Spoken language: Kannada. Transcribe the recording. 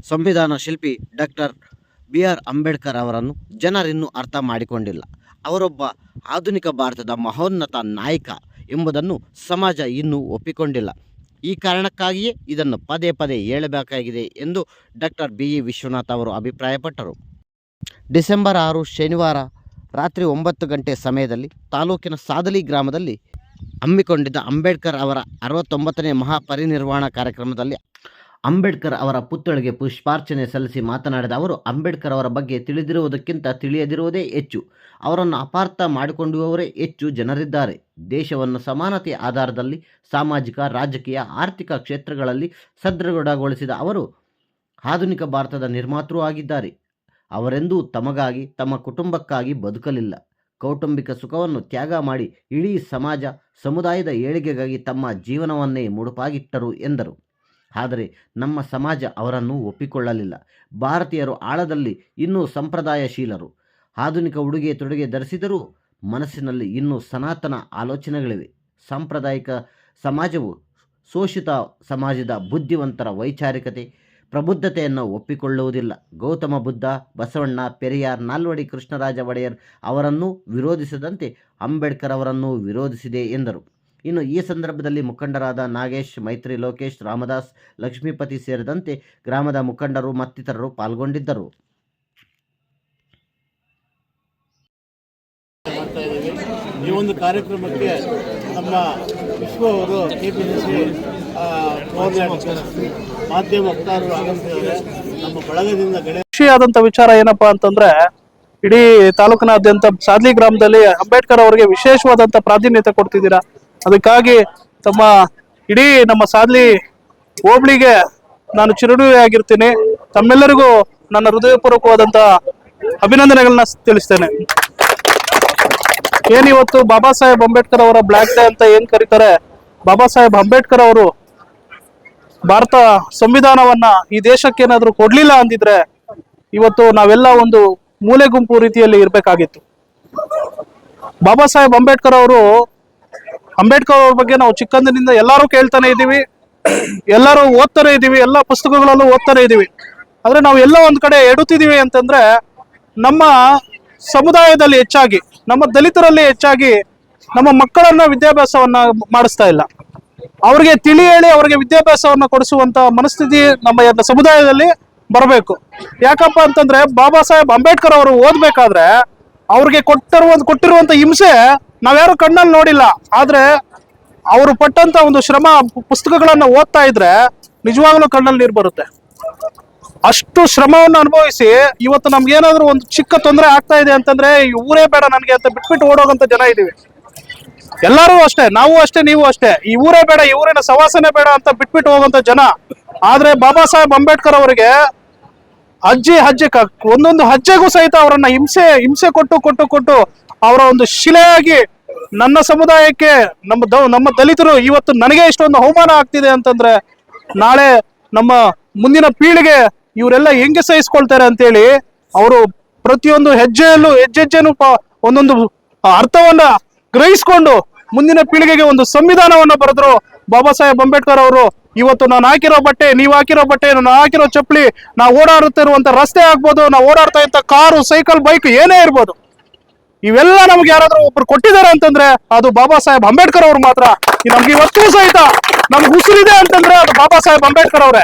ಸಂವಿಧಾನ ಶಿಲ್ಪಿ ಡಾಕ್ಟರ್ BR ಅಂಬೇಡ್ಕರ್ ಅವರನ್ನು ಜನರಿನ್ನೂ ಅರ್ಥ ಮಾಡಿಕೊಂಡಿಲ್ಲ. ಅವರೊಬ್ಬ ಆಧುನಿಕ ಭಾರತದ ಮಹೋನ್ನತ ನಾಯಕ ಎಂಬುದನ್ನು ಸಮಾಜ ಇನ್ನೂ ಒಪ್ಪಿಕೊಂಡಿಲ್ಲ. ಈ ಕಾರಣಕ್ಕಾಗಿಯೇ ಇದನ್ನು ಪದೇ ಪದೇ ಹೇಳಬೇಕಾಗಿದೆ ಎಂದು ಡಾಕ್ಟರ್ BE ವಿಶ್ವನಾಥ್ ಅವರು ಅಭಿಪ್ರಾಯಪಟ್ಟರು. ಡಿಸೆಂಬರ್ 6 ಶನಿವಾರ ರಾತ್ರಿ 9 ಗಂಟೆ ಸಮಯದಲ್ಲಿ ತಾಲೂಕಿನ ಸಾದಲಿ ಗ್ರಾಮದಲ್ಲಿ ಹಮ್ಮಿಕೊಂಡಿದ್ದ ಅಂಬೇಡ್ಕರ್ ಅವರ 69ನೇ ಮಹಾಪರಿನಿರ್ವಾಣ ಕಾರ್ಯಕ್ರಮದಲ್ಲಿ ಅಂಬೇಡ್ಕರ್ ಅವರ ಪುತ್ಥಳಿಗೆ ಪುಷ್ಪಾರ್ಚನೆ ಸಲ್ಲಿಸಿ ಮಾತನಾಡಿದ ಅವರು, ಅಂಬೇಡ್ಕರ್ ಅವರ ಬಗ್ಗೆ ತಿಳಿದಿರುವುದಕ್ಕಿಂತ ತಿಳಿಯದಿರುವುದೇ ಹೆಚ್ಚು. ಅವರನ್ನು ಅಪಾರ್ಥ ಮಾಡಿಕೊಂಡುವವರೇ ಹೆಚ್ಚು ಜನರಿದ್ದಾರೆ. ದೇಶವನ್ನು ಸಮಾನತೆಯ ಆಧಾರದಲ್ಲಿ ಸಾಮಾಜಿಕ, ರಾಜಕೀಯ, ಆರ್ಥಿಕ ಕ್ಷೇತ್ರಗಳಲ್ಲಿ ಸದೃಢಗೊಳಿಸಿದ ಅವರು ಆಧುನಿಕ ಭಾರತದ ನಿರ್ಮಾತೃ ಆಗಿದ್ದಾರೆ. ಅವರೆಂದೂ ತಮಗಾಗಿ, ತಮ್ಮ ಕುಟುಂಬಕ್ಕಾಗಿ ಬದುಕಲಿಲ್ಲ. ಕೌಟುಂಬಿಕ ಸುಖವನ್ನು ತ್ಯಾಗ ಮಾಡಿ ಇಡೀ ಸಮಾಜ, ಸಮುದಾಯದ ಏಳಿಗೆಗಾಗಿ ತಮ್ಮ ಜೀವನವನ್ನೇ ಮುಡುಪಾಗಿಟ್ಟರು ಎಂದರು. ಆದರೆ ನಮ್ಮ ಸಮಾಜ ಅವರನ್ನು ಒಪ್ಪಿಕೊಳ್ಳಲಿಲ್ಲ. ಭಾರತೀಯರು ಆಳದಲ್ಲಿ ಇನ್ನೂ ಸಂಪ್ರದಾಯಶೀಲರು. ಆಧುನಿಕ ಉಡುಗೆ ತೊಡುಗೆ ಧರಿಸಿದರೂ ಮನಸ್ಸಿನಲ್ಲಿ ಇನ್ನೂ ಸನಾತನ ಆಲೋಚನೆಗಳಿವೆ. ಸಾಂಪ್ರದಾಯಿಕ ಸಮಾಜವು ಶೋಷಿತ ಸಮಾಜದ ಬುದ್ಧಿವಂತರ ವೈಚಾರಿಕತೆ, ಪ್ರಬುದ್ಧತೆಯನ್ನು ಒಪ್ಪಿಕೊಳ್ಳುವುದಿಲ್ಲ. ಗೌತಮ ಬುದ್ಧ, ಬಸವಣ್ಣ, ಪೆರಿಯಾರ್, ನಾಲ್ವಡಿ ಕೃಷ್ಣರಾಜ ಒಡೆಯರ್ ಅವರನ್ನು ವಿರೋಧಿಸದಂತೆ ಅಂಬೇಡ್ಕರ್ ಅವರನ್ನು ವಿರೋಧಿಸಿದೆ ಎಂದರು. ಇನ್ನು ಈ ಸಂದರ್ಭದಲ್ಲಿ ಮುಖಂಡರಾದ ನಾಗೇಶ್, ಮೈತ್ರಿ, ಲೋಕೇಶ್, ರಾಮದಾಸ್, ಲಕ್ಷ್ಮೀಪತಿ ಸೇರಿದಂತೆ ಗ್ರಾಮದ ಮುಖಂಡರು ಮತ್ತಿತರರು ಪಾಲ್ಗೊಂಡಿದ್ದರು. ಈ ಒಂದು ಕಾರ್ಯಕ್ರಮಕ್ಕೆ ನಮ್ಮ ವಿಶ್ವ ಅವರು KPCC ಮಾಧ್ಯಮ ವಕ್ತಾರರು ಆಗಮಿಸಿದ್ದಾರೆ. ನಮ್ಮ ಬಳಗದಿಂದ ಖುಷಿಯಾದಂಥ ವಿಚಾರ ಏನಪ್ಪಾ ಅಂತಂದ್ರೆ, ಇಡೀ ತಾಲೂಕಿನಾದ್ಯಂತ ಸಾದ್ಲಿ ಗ್ರಾಮದಲ್ಲಿ ಅಂಬೇಡ್ಕರ್ ಅವರಿಗೆ ವಿಶೇಷವಾದಂಥ ಪ್ರಾಧಾನ್ಯತೆ ಕೊಡ್ತಿದ್ದೀರಾ. ಅದಕ್ಕಾಗಿ ತಮ್ಮ ಇಡೀ ನಮ್ಮ ಸಾದ್ಲಿ ಹೋಬಳಿಗೆ ನಾನು ಚಿರಋಣಿಯಾಗಿರ್ತೀನಿ. ತಮ್ಮೆಲ್ಲರಿಗೂ ನನ್ನ ಹೃದಯಪೂರ್ವಕವಾದಂಥ ಅಭಿನಂದನೆಗಳನ್ನ ತಿಳಿಸ್ತೇನೆ. ಏನಿವತ್ತು ಬಾಬಾ ಸಾಹೇಬ್ ಅಂಬೇಡ್ಕರ್ ಅವರ ಬ್ಲ್ಯಾಕ್ ಡೇ ಅಂತ ಏನ್ ಕರೀತಾರೆ, ಬಾಬಾ ಸಾಹೇಬ್ ಅಂಬೇಡ್ಕರ್ ಅವರು ಭಾರತ ಸಂವಿಧಾನವನ್ನ ಈ ದೇಶಕ್ಕೆ ಏನಾದ್ರು ಕೊಡ್ಲಿಲ್ಲ ಅಂದಿದ್ರೆ ಇವತ್ತು ನಾವೆಲ್ಲ ಒಂದು ಮೂಲೆ ಗುಂಪು ರೀತಿಯಲ್ಲಿ ಇರ್ಬೇಕಾಗಿತ್ತು. ಬಾಬಾ ಸಾಹೇಬ್ ಅಂಬೇಡ್ಕರ್ ಅವರು ಅವ್ರ ಬಗ್ಗೆ ನಾವು ಚಿಕ್ಕಂದಿನಿಂದ ಎಲ್ಲರೂ ಕೇಳ್ತಾನೆ ಇದ್ದೀವಿ, ಎಲ್ಲರೂ ಓದ್ತಾನೆ ಇದ್ದೀವಿ, ಎಲ್ಲ ಪುಸ್ತಕಗಳಲ್ಲೂ ಓದ್ತಾನೆ ಇದ್ದೀವಿ. ಆದ್ರೆ ನಾವು ಎಲ್ಲ ಒಂದ್ ಕಡೆ ಎಡುತ್ತಿದೀವಿ ಅಂತಂದ್ರೆ, ನಮ್ಮ ಸಮುದಾಯದಲ್ಲಿ ಹೆಚ್ಚಾಗಿ, ನಮ್ಮ ದಲಿತರಲ್ಲಿ ಹೆಚ್ಚಾಗಿ ನಮ್ಮ ಮಕ್ಕಳನ್ನ ವಿದ್ಯಾಭ್ಯಾಸವನ್ನ ಮಾಡಿಸ್ತಾ ಇಲ್ಲ. ಅವ್ರಿಗೆ ತಿಳಿ ಹೇಳಿ ಅವ್ರಿಗೆ ವಿದ್ಯಾಭ್ಯಾಸವನ್ನ ಕೊಡಿಸುವಂತ ಮನಸ್ಥಿತಿ ನಮ್ಮ ಸಮುದಾಯದಲ್ಲಿ ಬರಬೇಕು. ಯಾಕಪ್ಪ ಅಂತಂದ್ರೆ, ಬಾಬಾ ಸಾಹೇಬ್ ಅಂಬೇಡ್ಕರ್ ಅವರು ಓದ್ಬೇಕಾದ್ರೆ ಅವ್ರಿಗೆ ಕೊಟ್ಟಿರುವಂತ ಹಿಂಸೆ ನಾವ್ಯಾರು ಕಣ್ಣಲ್ಲಿ ನೋಡಿಲ್ಲ. ಆದ್ರೆ ಅವರು ಪಟ್ಟಂತ ಒಂದು ಶ್ರಮ, ಪುಸ್ತಕಗಳನ್ನ ಓದ್ತಾ ಇದ್ರೆ ನಿಜವಾಗ್ಲೂ ಕಣ್ಣಲ್ಲಿ ನೀರು ಬರುತ್ತೆ. ಅಷ್ಟು ಶ್ರಮವನ್ನು ಅನುಭವಿಸಿ ಇವತ್ತು ನಮ್ಗೇನಾದ್ರೂ ಒಂದು ಚಿಕ್ಕ ತೊಂದರೆ ಆಗ್ತಾ ಇದೆ ಅಂತಂದ್ರೆ, ಈ ಊರೇ ಬೇಡ ನನಗೆ ಅಂತ ಬಿಟ್ಬಿಟ್ಟು ಓಡೋಗಂತ ಜನ ಇದೀವಿ. ಎಲ್ಲರೂ ಅಷ್ಟೇ, ನಾವು ಅಷ್ಟೇ, ನೀವು ಅಷ್ಟೇ. ಈ ಊರೇ ಬೇಡ, ಈ ಊರಿನ ಸವಾಸನೆ ಬೇಡ ಅಂತ ಬಿಟ್ಬಿಟ್ಟು ಹೋಗುವಂತ ಜನ. ಆದ್ರೆ ಬಾಬಾ ಸಾಹೇಬ್ ಅಂಬೇಡ್ಕರ್ ಅವರಿಗೆ ಒಂದೊಂದು ಹೆಜ್ಜೆಗೂ ಸಹಿತ ಅವರನ್ನ ಹಿಂಸೆ ಕೊಟ್ಟು ಅವರ ಒಂದು ಶಿಲೆಯಾಗಿ ನನ್ನ ಸಮುದಾಯಕ್ಕೆ, ನಮ್ಮ ದಲಿತರು ಇವತ್ತು ನನಗೆ ಇಷ್ಟೊಂದು ಅವಮಾನ ಆಗ್ತಿದೆ ಅಂತಂದ್ರೆ ನಾಳೆ ನಮ್ಮ ಮುಂದಿನ ಪೀಳಿಗೆ ಇವರೆಲ್ಲ ಹೆಂಗೆ ಸಹಿಸ್ಕೊಳ್ತಾರೆ ಅಂತೇಳಿ ಅವರು ಪ್ರತಿಯೊಂದು ಹೆಜ್ಜೆನು ಒಂದೊಂದು ಅರ್ಥವನ್ನ ಗ್ರಹಿಸ್ಕೊಂಡು ಮುಂದಿನ ಪೀಳಿಗೆಗೆ ಒಂದು ಸಂವಿಧಾನವನ್ನ ಬರೆದ್ರು ಬಾಬಾ ಸಾಹೇಬ್ ಅಂಬೇಡ್ಕರ್ ಅವರು. ಇವತ್ತು ನಾನು ಹಾಕಿರೋ ಬಟ್ಟೆ, ನೀವು ಹಾಕಿರೋ ಬಟ್ಟೆ, ನಾನು ಹಾಕಿರೋ ಚಪ್ಪಲಿ, ನಾವು ಓಡಾಡುತ್ತಿರುವಂತ ರಸ್ತೆ ಆಗ್ಬೋದು, ನಾವು ಓಡಾಡ್ತಾ ಇದ್ದ ಕಾರು, ಸೈಕಲ್, ಬೈಕ್ ಏನೇ ಇರ್ಬೋದು, ಇವೆಲ್ಲ ನಮ್ಗೆ ಯಾರಾದ್ರೂ ಒಬ್ರು ಕೊಟ್ಟಿದ್ದಾರೆ ಅಂತಂದ್ರೆ ಅದು ಬಾಬಾ ಸಾಹೇಬ್ ಅಂಬೇಡ್ಕರ್ ಅವ್ರು ಮಾತ್ರ. ನಮ್ಗೆ ಇವತ್ತೂ ಸಹಿತ ನಮ್ಗೆ ಉಸಿರಿದೆ ಅಂತಂದ್ರೆ ಅದು ಬಾಬಾ ಸಾಹೇಬ್ ಅಂಬೇಡ್ಕರ್ ಅವರೇ.